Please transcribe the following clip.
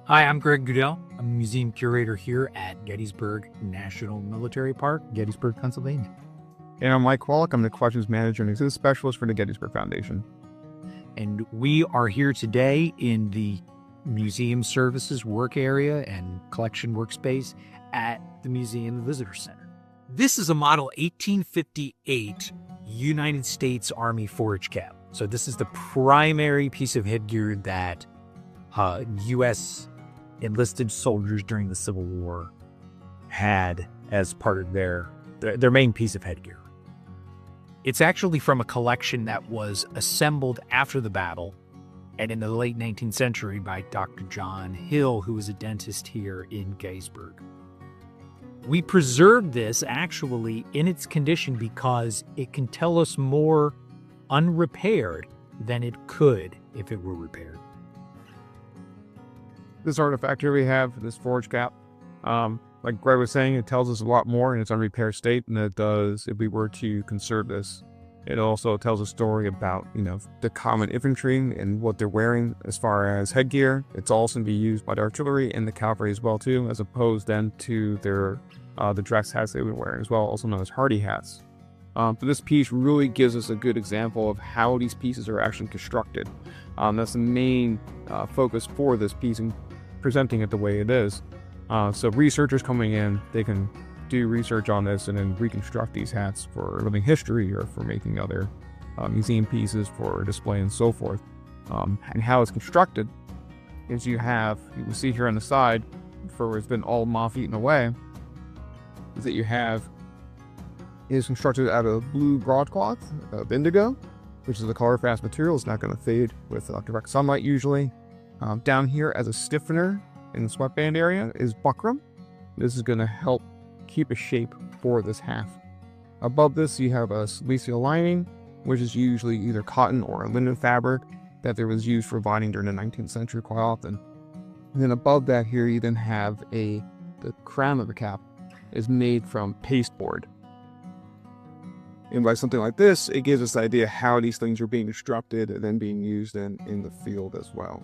Hi, I'm Greg Goodell. I'm a museum curator here at Gettysburg National Military Park, Gettysburg, Pennsylvania. And I'm Mike Wallach. I'm the collections manager and exhibit specialist for the Gettysburg Foundation. And we are here today in the museum services work area and collection workspace at the Museum Visitor Center. This is a model 1858 United States Army forage cap. So this is the primary piece of headgear that U.S. enlisted soldiers during the Civil War had as part of their main piece of headgear. It's actually from a collection that was assembled after the battle and in the late 19th century by Dr. John Hill, who was a dentist here in Gettysburg. We preserved this actually in its condition because it can tell us more unrepaired than it could if it were repaired. This artifact here we have, this forage cap, like Greg was saying, it tells us a lot more in its unrepaired state than it does if we were to conserve this. It also tells a story about, the common infantry and what they're wearing as far as headgear. It's also going to be used by the artillery and the cavalry as well too, as opposed then to their the dress hats they were wearing as well, also known as hardy hats. But this piece really gives us a good example of how these pieces are actually constructed. That's the main focus for this piece and presenting it the way it is. So researchers coming in, they can do research on this and then reconstruct these hats for living history or for making other museum pieces for display and so forth. And how it's constructed is you can see here on the side, for where it's been all moth-eaten away, is that it is constructed out of blue broadcloth of indigo, which is a color-fast material. It's not going to fade with direct sunlight usually. Down here as a stiffener in the sweatband area is buckram. This is going to help keep a shape for this half. Above this you have a silicea lining, which is usually either cotton or a linen fabric that there was used for binding during the 19th century quite often. And then above that here you then have the crown of the cap is made from pasteboard. And by something like this, it gives us the idea how these things are being constructed and then being used in the field as well.